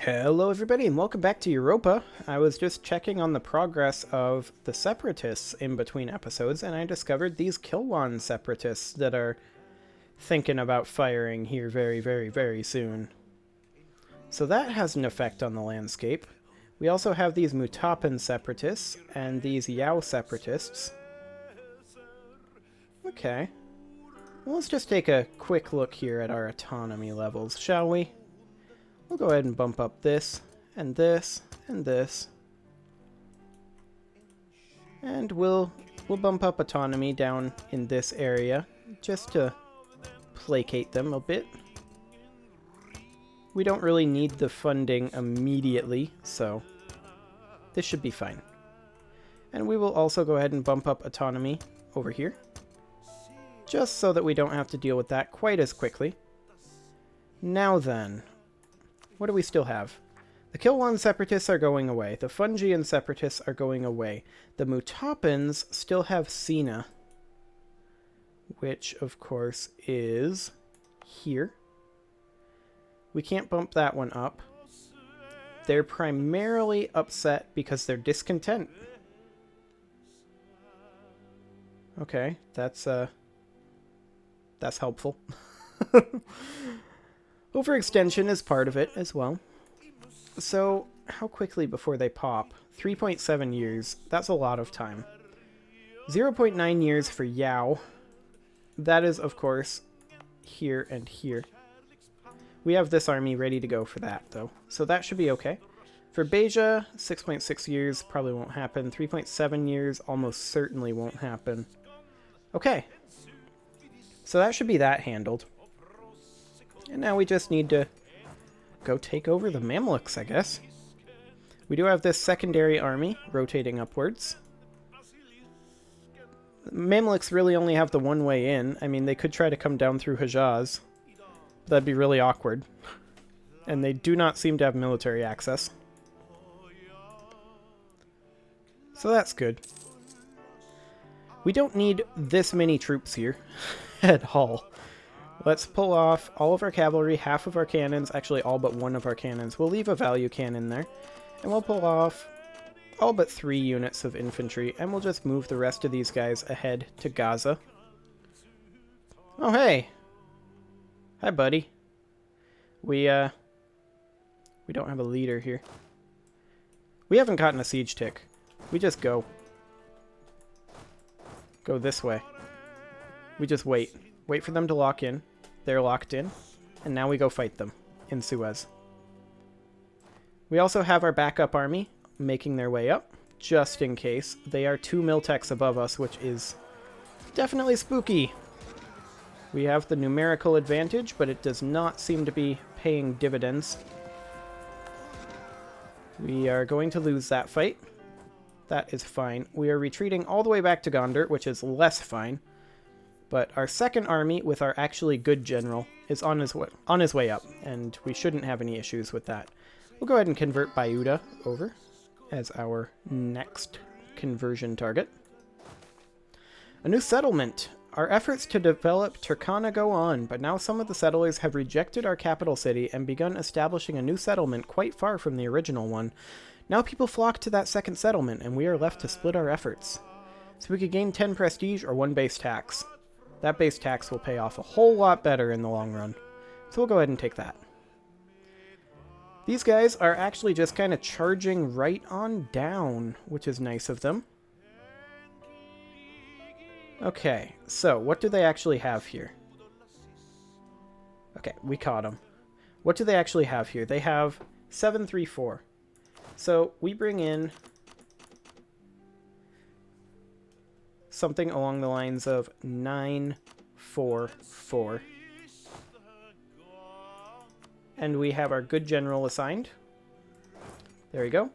Hello everybody and welcome back to Europa. I was just checking on the progress of the Separatists in between episodes and I discovered these Kilwan Separatists that are thinking about firing here very soon. So that has an effect on the landscape. We also have these Mutapan Separatists and these Yao Separatists. Okay. Well, let's just take a quick look here at our autonomy levels, shall we? We'll go ahead and bump up this, and this, and this. And we'll bump up autonomy down in this area, just to placate them a bit. We don't really need the funding immediately, so this should be fine. And we will also go ahead and bump up autonomy over here, just so that we don't have to deal with that quite as quickly. Now then, what do we still have? The Kilwan Separatists are going away. The Fungian Separatists are going away. The Mutapans still have Sina, which of course is here. We can't bump that one up. They're primarily upset because they're discontent. Okay, that's helpful. Overextension is part of it as well. So, how quickly before they pop? 3.7 years. That's a lot of time. 0.9 years for Yao. That is, of course, here and here. We have this army ready to go for that, though. So that should be okay. For Beja, 6.6 years probably won't happen. 3.7 years almost certainly won't happen. Okay. So that should be that handled. And now we just need to go take over the Mamluks, I guess. We do have this secondary army rotating upwards. Mamluks really only have the one way in. I mean, they could try to come down through Hejaz. That'd be really awkward. And they do not seem to have military access. So that's good. We don't need this many troops here at all. Let's pull off all of our cavalry, half of our cannons, actually all but one of our cannons. We'll leave a value cannon there. And we'll pull off all but 3 units of infantry, and we'll just move the rest of these guys ahead to Gaza. Oh, hey! Hi, buddy. We don't have a leader here. We haven't gotten a siege tick. We just go. Go this way. We just wait. Wait for them to lock in. They're locked in. And now we go fight them in Suez. We also have our backup army making their way up, just in case. They are 2 Miltechs above us, which is definitely spooky. We have the numerical advantage, but it does not seem to be paying dividends. We are going to lose that fight. That is fine. We are retreating all the way back to Gondar, which is less fine. But our second army, with our actually good general, is on his way up, and we shouldn't have any issues with that. We'll go ahead and convert Bayuda over as our next conversion target. A new settlement. Our efforts to develop Turkana go on, but now some of the settlers have rejected our capital city and begun establishing a new settlement quite far from the original one. Now people flock to that second settlement, and we are left to split our efforts. So we could gain 10 prestige or 1 base tax. That base tax will pay off a whole lot better in the long run. So we'll go ahead and take that. These guys are actually just kind of charging right on down, which is nice of them. Okay, so what do they actually have here? Okay, we caught them. What do they actually have here? They have 734. So we bring in something along the lines of 944. And we have our good general assigned. There we go.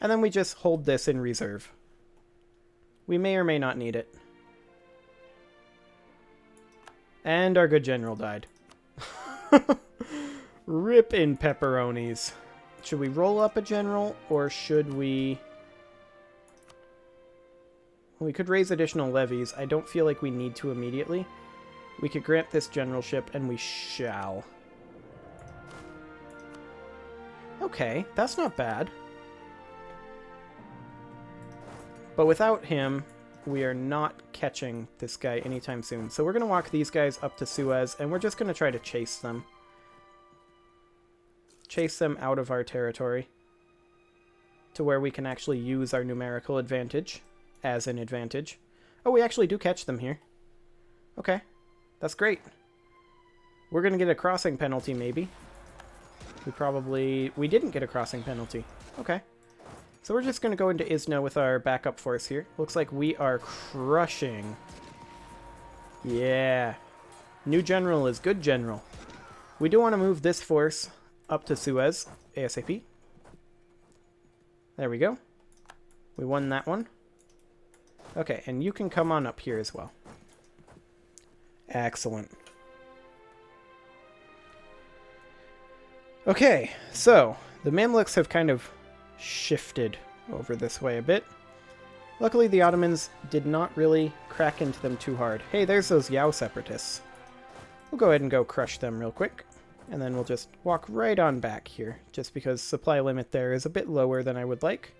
And then we just hold this in reserve. We may or may not need it. And our good general died. Rip in pepperonis. Should we roll up a general, or should we... We could raise additional levies. I don't feel like we need to immediately. We could grant this generalship, and we shall. Okay, that's not bad. But without him, we are not catching this guy anytime soon. So we're going to walk these guys up to Suez, and we're just going to try to chase them. Chase them out of our territory to where we can actually use our numerical advantage as an advantage. Oh, we actually do catch them here. Okay, that's great. We're going to get a crossing penalty, maybe. We didn't get a crossing penalty. Okay. So we're just going to go into Isna with our backup force here. Looks like we are crushing. Yeah. New general is good general. We do want to move this force up to Suez ASAP. There we go. We won that one. Okay, and you can come on up here as well. Excellent. Okay, so the Mamluks have kind of shifted over this way a bit. Luckily, the Ottomans did not really crack into them too hard. Hey, there's those Yao separatists. We'll go ahead and go crush them real quick. And then we'll just walk right on back here, just because supply limit there is a bit lower than I would like.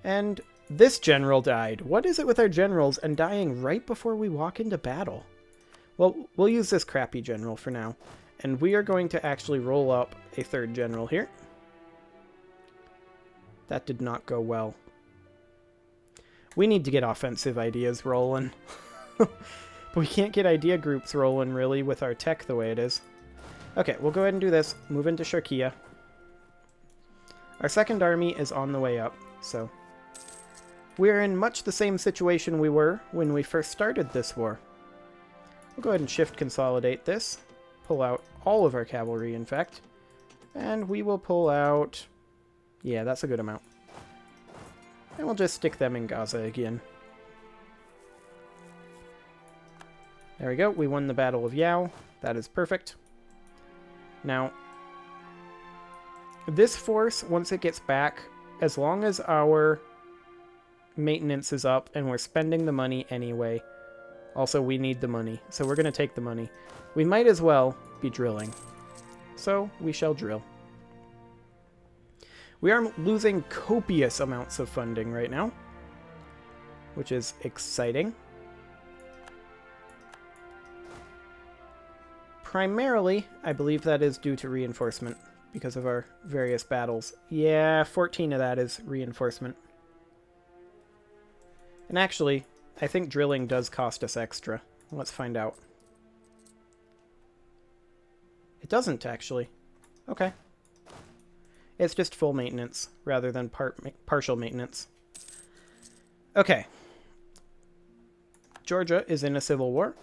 And this general died. What is it with our generals and dying right before we walk into battle? Well, we'll use this crappy general for now. And we are going to actually roll up a third general here. That did not go well. We need to get offensive ideas rolling. But we can't get idea groups rolling, really, with our tech the way it is. Okay, we'll go ahead and do this. Move into Sharkia. Our second army is on the way up, so... we're in much the same situation we were when we first started this war. We'll go ahead and shift consolidate this. Pull out all of our cavalry, in fact. And we will pull out... yeah, that's a good amount. And we'll just stick them in Gaza again. There we go. We won the Battle of Yao. That is perfect. Now, this force, once it gets back, as long as our maintenance is up and we're spending the money anyway, also we need the money, so we're going to take the money. We might as well be drilling. So, we shall drill. We are losing copious amounts of funding right now, which is exciting. Primarily, I believe that is due to reinforcement because of our various battles. Yeah, 14 of that is reinforcement. And actually, I think drilling does cost us extra. Let's find out. It doesn't, actually. Okay. It's just full maintenance rather than partial maintenance. Okay. Georgia is in a civil war.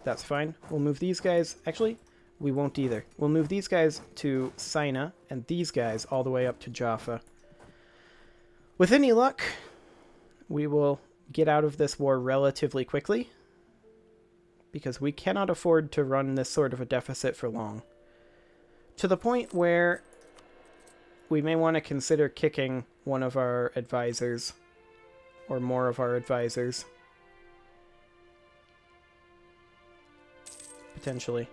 That's fine. We'll move these guys... actually, we won't either. We'll move these guys to Sina and these guys all the way up to Jaffa. With any luck, we will get out of this war relatively quickly because we cannot afford to run this sort of a deficit for long. To the point where we may want to consider kicking one of our advisors or more of our advisors. Potentially.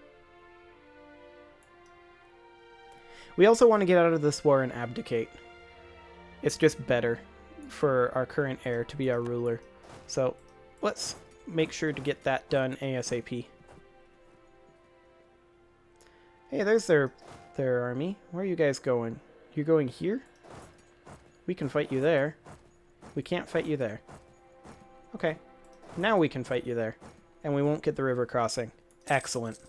We also want to get out of this war and abdicate. It's just better for our current heir to be our ruler. So let's make sure to get that done ASAP. Hey, there's their army. Where are you guys going? You're going here? We can fight you there. We can't fight you there. Okay. Now we can fight you there. And we won't get the river crossing. Excellent.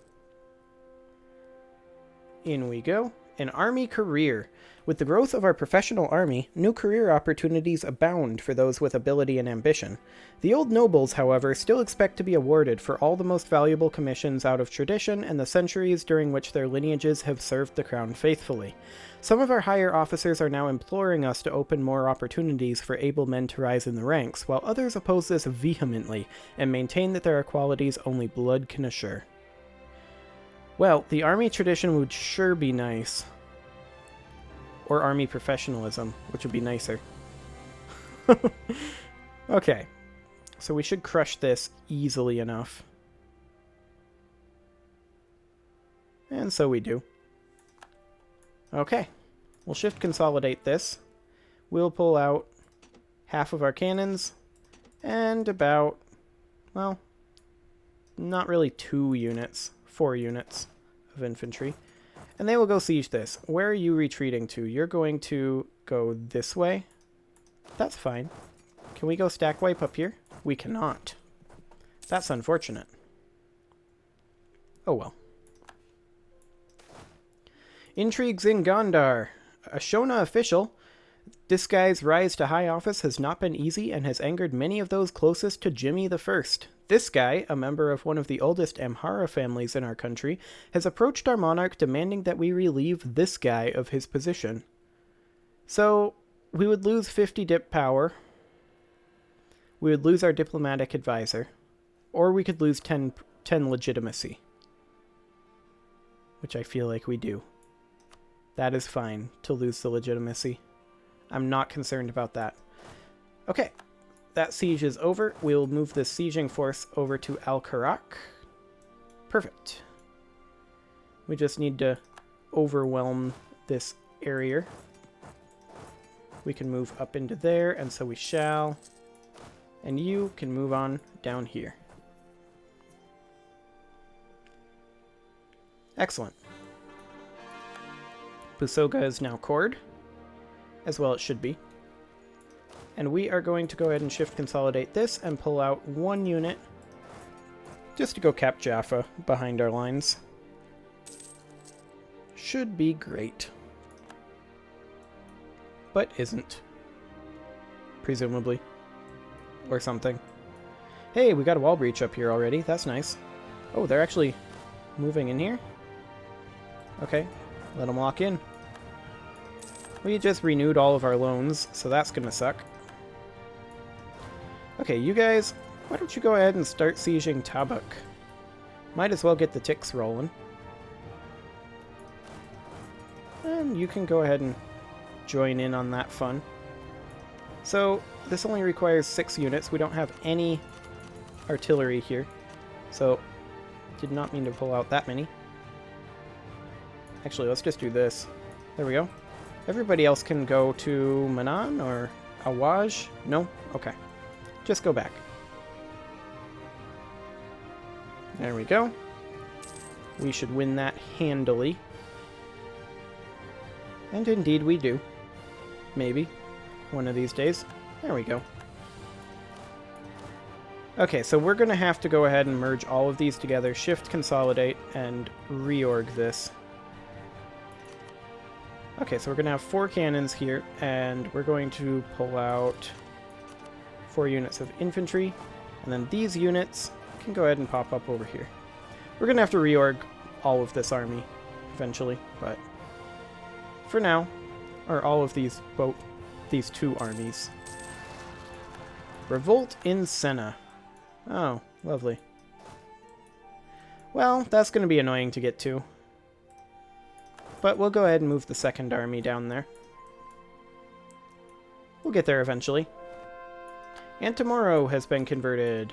In we go. An army career. With the growth of our professional army, new career opportunities abound for those with ability and ambition. The old nobles, however, still expect to be awarded for all the most valuable commissions out of tradition and the centuries during which their lineages have served the crown faithfully. Some of our higher officers are now imploring us to open more opportunities for able men to rise in the ranks, while others oppose this vehemently and maintain that there are qualities only blood can assure. Well, the army tradition would sure be nice. Or army professionalism, which would be nicer. Okay. So we should crush this easily enough. And so we do. Okay. We'll shift consolidate this. We'll pull out half of our cannons and about, well, not really 2 units, 4 units of infantry. And they will go siege this. Where are you retreating to? You're going to go this way. That's fine. Can we go stack wipe up here? We cannot. That's unfortunate. Oh well. Intrigues in Gondar. A Shona official. This guy's rise to high office has not been easy and has angered many of those closest to Jimmy the First. This guy, a member of one of the oldest Amhara families in our country, has approached our monarch demanding that we relieve this guy of his position. So, we would lose 50 dip power. We would lose our diplomatic advisor. Or we could lose 10 legitimacy. Which I feel like we do. That is fine to lose the legitimacy. I'm not concerned about that. Okay, that siege is over. We'll move this sieging force over to Al-Karak. Perfect. We just need to overwhelm this area. We can move up into there, and so we shall. And you can move on down here. Excellent. Busoga is now cored, as well it should be. And we are going to go ahead and shift consolidate this and pull out 1 unit just to go cap Jaffa behind our lines. Should be great. But isn't. Presumably. Or something. Hey, we got a wall breach up here already. That's nice. Oh, they're actually moving in here? Okay, let them lock in. We just renewed all of our loans, so that's gonna suck. Okay, you guys, why don't you go ahead and start sieging Tabuk? Might as well get the ticks rolling. And you can go ahead and join in on that fun. So, this only requires 6 units. We don't have any artillery here. So, did not mean to pull out that many. Actually, let's just do this. There we go. Everybody else can go to Manan or Awaj? No? Okay. Just go back. There we go. We should win that handily. And indeed we do. Maybe. One of these days. There we go. Okay, so we're going to have to go ahead and merge all of these together, shift, consolidate, and reorg this. Okay, so we're going to have 4 cannons here, and we're going to pull out 4 units of infantry, and then these units can go ahead and pop up over here. We're going to have to reorg all of this army eventually, but for now, or all of these 2 armies. Revolt in Senna. Oh, lovely. Well, that's going to be annoying to get to. But we'll go ahead and move the 2nd army down there. We'll get there eventually. Antomoro has been converted.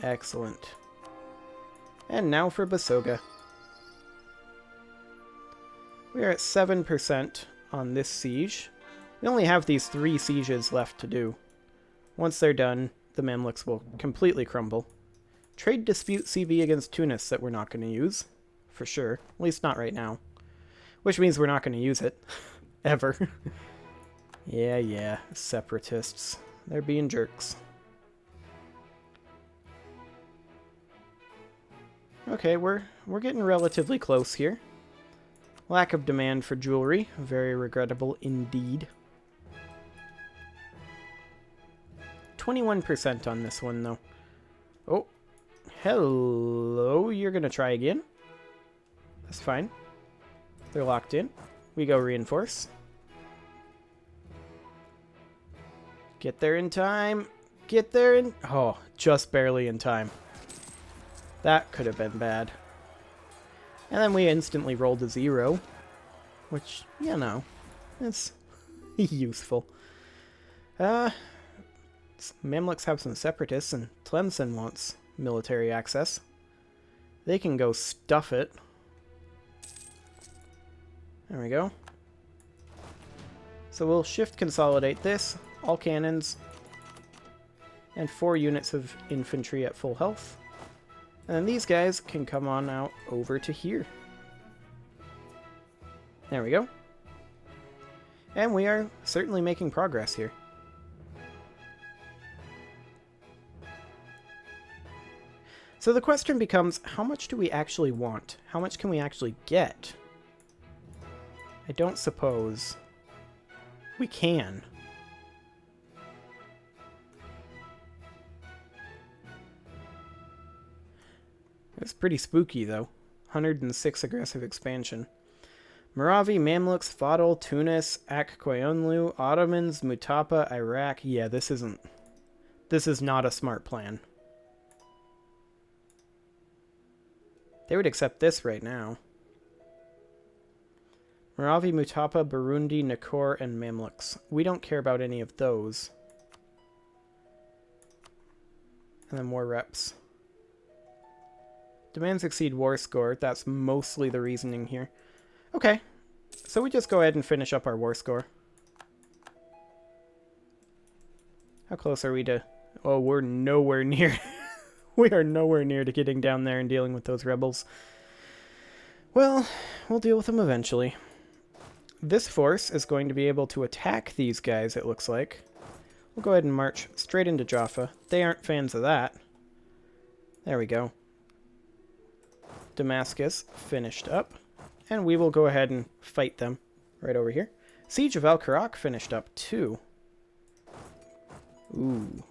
Excellent. And now for Busoga. We are at 7% on this siege. We only have these 3 sieges left to do. Once they're done, the Mamluks will completely crumble. Trade dispute CV against Tunis that we're not going to use. For sure. At least not right now. Which means we're not going to use it. Ever. Yeah. Separatists. They're being jerks. Okay, we're getting relatively close here. Lack of demand for jewelry. Very regrettable indeed. 21% on this one, though. Oh. Hello. You're going to try again? That's fine. They're locked in. We go reinforce. Get there in time. Get there in... Oh, just barely in time. That could have been bad. And then we instantly rolled a 0. Which, you know, it's useful. Mamluks have some separatists, and Tlemcen wants military access. They can go stuff it. There we go. So we'll shift consolidate this, all cannons, and 4 units of infantry at full health. And then these guys can come on out over to here. There we go. And we are certainly making progress here. So the question becomes, how much do we actually want? How much can we actually get? I don't suppose we can. It's pretty spooky, though. 106 aggressive expansion. Moravi, Mamluks, Fadal, Tunis, Akkoyunlu, Ottomans, Mutapa, Iraq. Yeah, this is not a smart plan. They would accept this right now. Moravi, Mutapa, Burundi, Nakor, and Mamluks. We don't care about any of those. And then more reps. Demands exceed war score. That's mostly the reasoning here. Okay. So we just go ahead and finish up our war score. How close are we to... Oh, we're nowhere near... We are nowhere near to getting down there and dealing with those rebels. Well, we'll deal with them eventually. This force is going to be able to attack these guys, it looks like. We'll go ahead and march straight into Jaffa. They aren't fans of that. There we go. Damascus finished up. And we will go ahead and fight them right over here. Siege of Al-Karak finished up too. Ooh.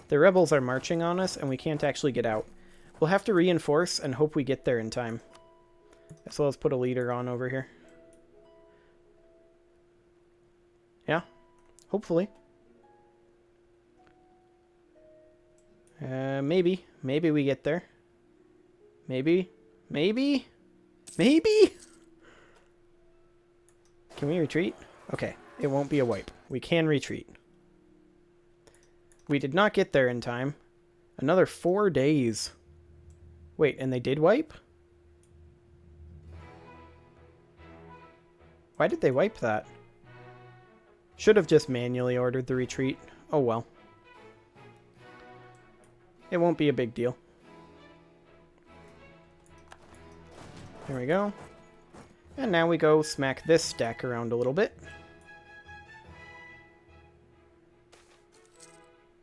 The rebels are marching on us, and we can't actually get out. We'll have to reinforce and hope we get there in time. So let's put a leader on over here. Yeah, hopefully. Maybe. Maybe we get there. Maybe. Maybe? Maybe? Can we retreat? Okay, it won't be a wipe. We can retreat. We did not get there in time. Another 4 days. Wait, and they did wipe? Why did they wipe that? Should have just manually ordered the retreat. Oh well. It won't be a big deal. There we go. And now we go smack this stack around a little bit.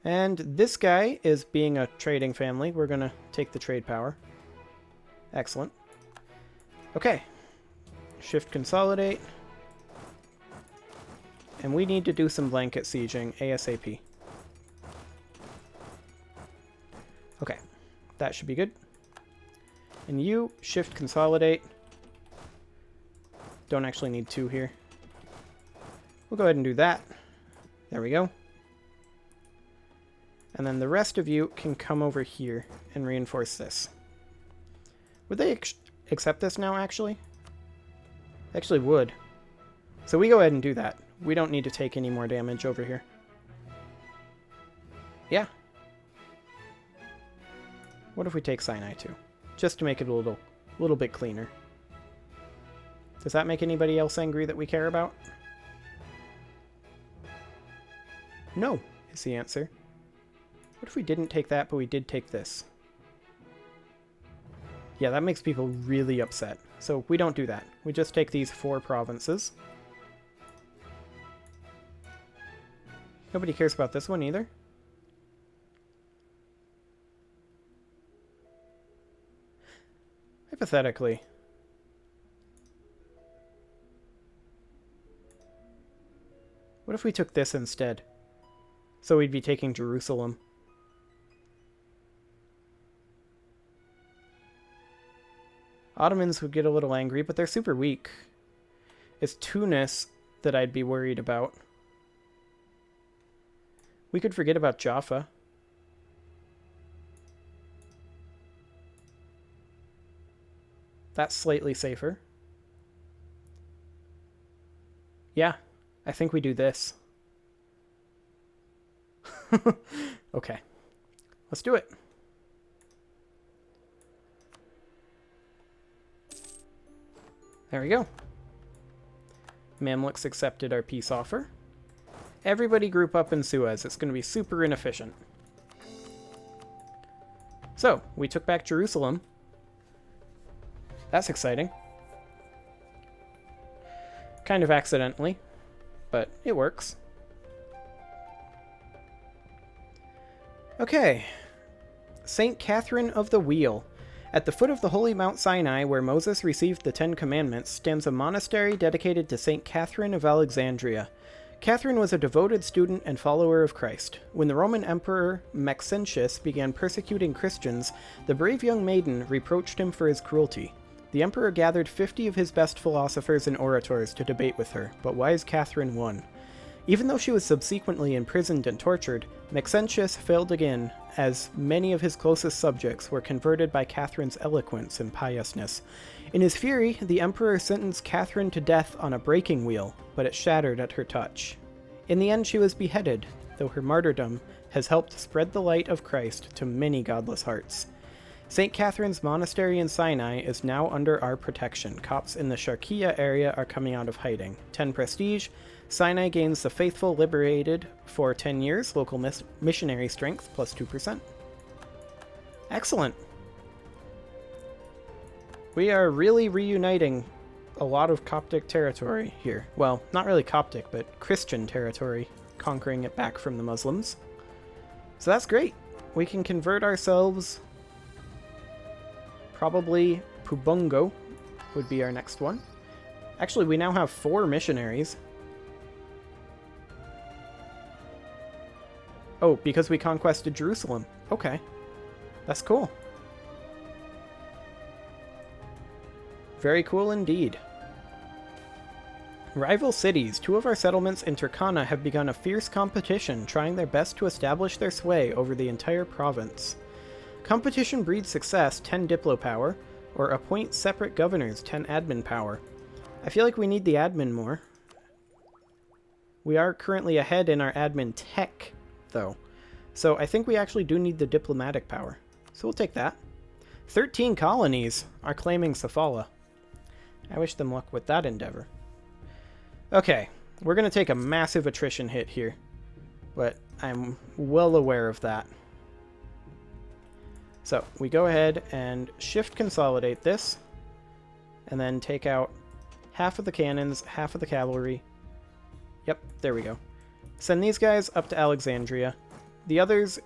And this guy is being a trading family. We're going to take the trade power. Excellent. Okay. Shift consolidate. And we need to do some blanket sieging ASAP. Okay. That should be good. And you shift consolidate. Don't actually need 2 here. We'll go ahead and do that. There we go. And then the rest of you can come over here and reinforce this. Would they accept this now, actually? They actually would. So we go ahead and do that. We don't need to take any more damage over here. Yeah. What if we take Sinai too? Just to make it a little bit cleaner. Does that make anybody else angry that we care about? No, is the answer. What if we didn't take that, but we did take this? Yeah, that makes people really upset. So we don't do that. We just take these 4 provinces. Nobody cares about this one either. Hypothetically. What if we took this instead? So we'd be taking Jerusalem. Ottomans would get a little angry, but they're super weak. It's Tunis that I'd be worried about. We could forget about Jaffa. That's slightly safer. Yeah, I think we do this. Okay, let's do it. There we go. Mamluks accepted our peace offer. Everybody group up in Suez. It's going to be super inefficient. So, we took back Jerusalem. That's exciting. Kind of accidentally, but it works. Okay. St. Catherine of the Wheel. At the foot of the holy Mount Sinai, where Moses received the Ten Commandments, stands a monastery dedicated to St. Catherine of Alexandria. Catherine was a devoted student and follower of Christ. When the Roman Emperor Maxentius began persecuting Christians, the brave young maiden reproached him for his cruelty. The emperor gathered 50 of his best philosophers and orators to debate with her, but wise Catherine won. Even though she was subsequently imprisoned and tortured, Maxentius failed again, as many of his closest subjects were converted by Catherine's eloquence and piousness. In his fury, the emperor sentenced Catherine to death on a breaking wheel, but it shattered at her touch. In the end, she was beheaded, though her martyrdom has helped spread the light of Christ to many godless hearts. St. Catherine's Monastery in Sinai is now under our protection. Copts in the Sharqiya area are coming out of hiding. 10 prestige. Sinai gains the faithful liberated for 10 years. Local missionary strength plus 2%. Excellent. We are really reuniting a lot of Coptic territory here. Well, not really Coptic, but Christian territory, conquering it back from the Muslims. So that's great. We can convert ourselves. Probably Pubongo would be our next one. Actually, we now have 4 missionaries. Oh, because we conquested Jerusalem. Okay. That's cool. Very cool indeed. Rival cities. 2 of our settlements in Turkana have begun a fierce competition, trying their best to establish their sway over the entire province. Competition breeds success, 10 Diplo power, or appoint separate governors, 10 admin power. I feel like we need the admin more. We are currently ahead in our admin tech, though. So I think we actually do need the diplomatic power. So we'll take that. 13 colonies are claiming Safala. I wish them luck with that endeavor. Okay, we're going to take a massive attrition hit here, but I'm well aware of that. So we go ahead and shift consolidate this, and then take out half of the cannons, half of the cavalry. Yep, there we go. Send these guys up to Alexandria. The others...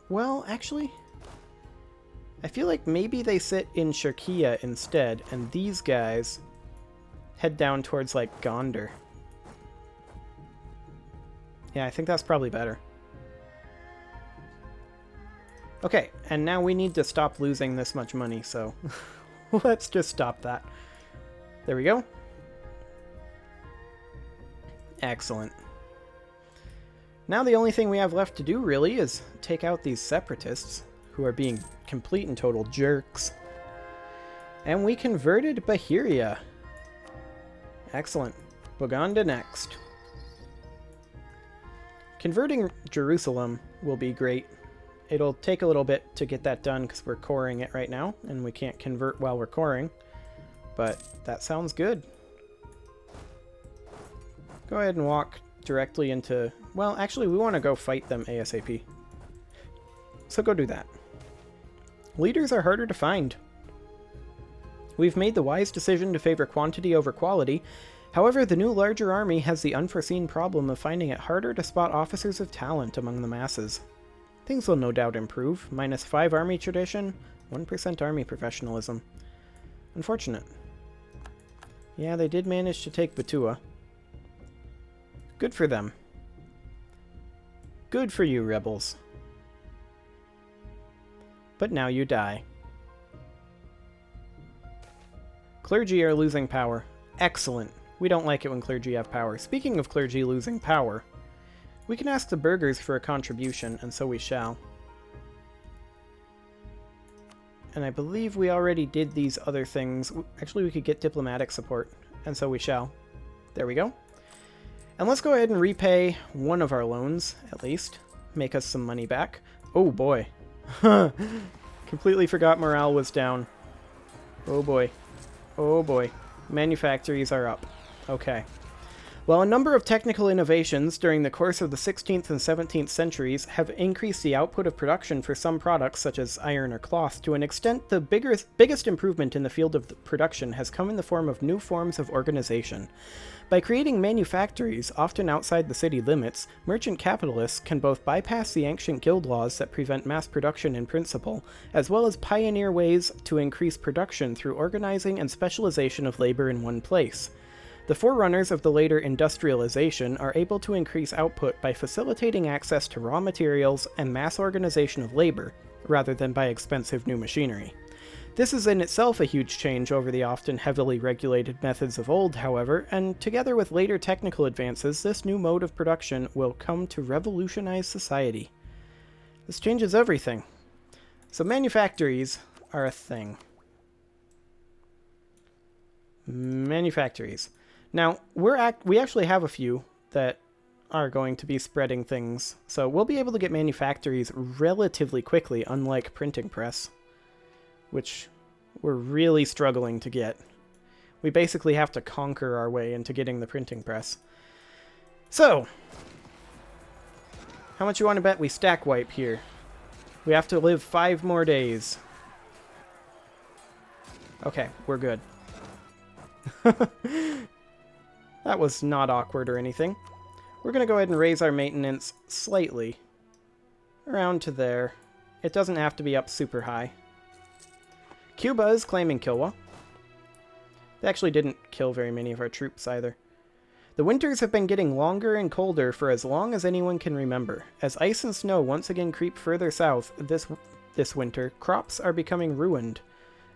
Well, actually, I feel like maybe they sit in Sharqiya instead, and these guys head down towards, like, Gondar. Yeah, I think that's probably better. Okay, and now we need to stop losing this much money, so let's just stop that. There we go. Excellent. Now the only thing we have left to do, really, is take out these separatists, who are being complete and total jerks. And we converted Bahiria. Excellent. Buganda next. Converting Jerusalem will be great. It'll take a little bit to get that done because we're coring it right now, and we can't convert while we're coring. But that sounds good. Go ahead and walk directly into... Well, actually, we want to go fight them ASAP. So go do that. Leaders are harder to find. We've made the wise decision to favor quantity over quality. However, the new larger army has the unforeseen problem of finding it harder to spot officers of talent among the masses. Things will no doubt improve. -5 army tradition, 1% army professionalism. Unfortunate. Yeah, they did manage to take Batua. Good for them. Good for you, rebels. But now you die. Clergy are losing power. Excellent. We don't like it when clergy have power. Speaking of clergy losing power, we can ask the burghers for a contribution, and so we shall. And I believe we already did these other things. Actually, we could get diplomatic support, and so we shall. There we go. And let's go ahead and repay one of our loans, at least. Make us some money back. Oh boy. Completely forgot morale was down. Oh boy. Oh boy. Manufactories are up. Okay. Well, a number of technical innovations during the course of the 16th and 17th centuries have increased the output of production for some products, such as iron or cloth, to an extent the biggest improvement in the field of production has come in the form of new forms of organization. By creating manufactories, often outside the city limits, merchant capitalists can both bypass the ancient guild laws that prevent mass production in principle, as well as pioneer ways to increase production through organizing and specialization of labor in one place. The forerunners of the later industrialization are able to increase output by facilitating access to raw materials and mass organization of labor, rather than by expensive new machinery. This is in itself a huge change over the often heavily regulated methods of old, however, and together with later technical advances, this new mode of production will come to revolutionize society. This changes everything. So manufactories are a thing. Manufactories. Now, we actually have a few that are going to be spreading things, so we'll be able to get manufactories relatively quickly, unlike printing press, which we're really struggling to get. We basically have to conquer our way into getting the printing press. So, how much you want to bet we stack wipe here? We have to live 5 more days. Okay, we're good. That was not awkward or anything. We're going to go ahead and raise our maintenance slightly. Around to there. It doesn't have to be up super high. Cuba is claiming Kilwa. They actually didn't kill very many of our troops either. The winters have been getting longer and colder for as long as anyone can remember. As ice and snow once again creep further south this winter, crops are becoming ruined,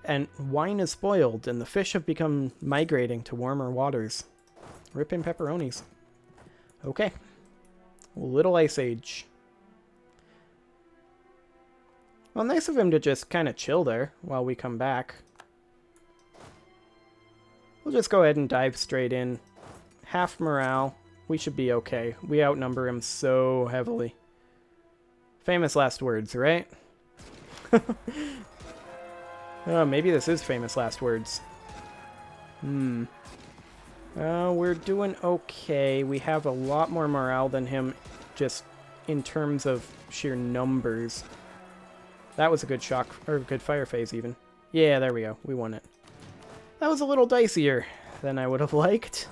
and wine is spoiled, and the fish have become migrating to warmer waters. Ripping pepperonis. Okay. Little Ice Age. Well, nice of him to just kind of chill there while we come back. We'll just go ahead and dive straight in. Half morale. We should be okay. We outnumber him so heavily. Famous last words, right? Oh, maybe this is famous last words. We're doing okay. We have a lot more morale than him, just in terms of sheer numbers. That was a good shock, or a good fire phase even. Yeah, there we go. We won it. That was a little dicier than I would have liked.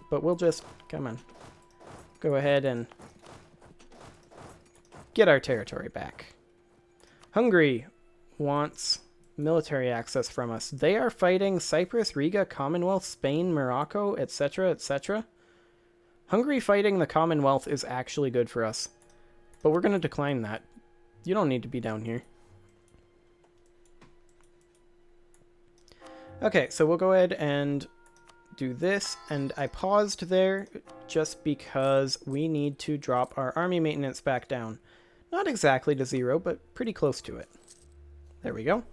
But we'll just, come on, go ahead and get our territory back. Hungary wants military access from us. They are fighting Cyprus, Riga, Commonwealth, Spain, Morocco, etc., etc. Hungary fighting the Commonwealth is actually good for us. But we're going to decline that. You don't need to be down here. Okay, so we'll go ahead and do this, and I paused there just because we need to drop our army maintenance back down. Not exactly to 0, but pretty close to it. There we go.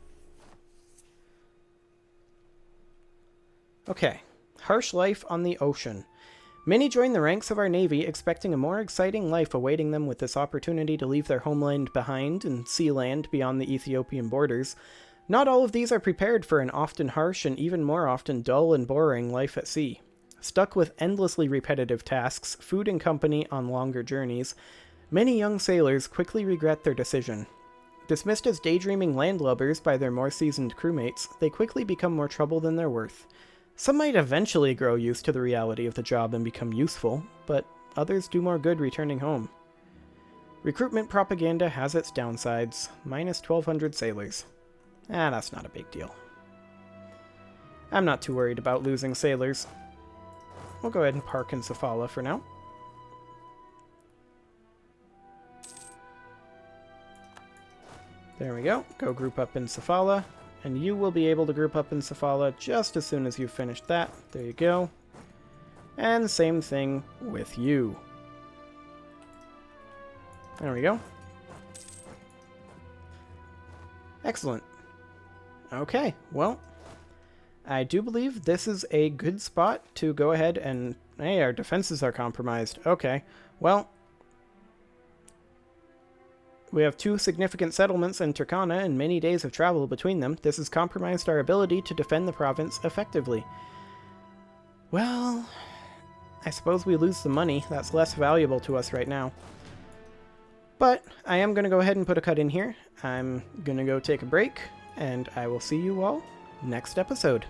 Okay, harsh life on the ocean. Many join the ranks of our navy expecting a more exciting life awaiting them with this opportunity to leave their homeland behind and see land beyond the Ethiopian borders. Not all of these are prepared for an often harsh and even more often dull and boring life at sea. Stuck with endlessly repetitive tasks, food and company on longer journeys, many young sailors quickly regret their decision. Dismissed as daydreaming landlubbers by their more seasoned crewmates, they quickly become more trouble than they're worth. Some might eventually grow used to the reality of the job and become useful, but others do more good returning home. Recruitment propaganda has its downsides, minus 1,200 sailors. That's not a big deal. I'm not too worried about losing sailors. We'll go ahead and park in Sofala for now. There we go. Go group up in Sofala. And you will be able to group up in Sofala just as soon as you've finished that. There you go. And same thing with you. There we go. Excellent. Okay, well, I do believe this is a good spot to go ahead and... Hey, our defenses are compromised. Okay, well, We have 2 significant settlements in Turkana and many days of travel between them. This has compromised our ability to defend the province effectively. Well, I suppose we lose the money. That's less valuable to us right now. But I am going to go ahead and put a cut in here. I'm going to go take a break, and I will see you all next episode.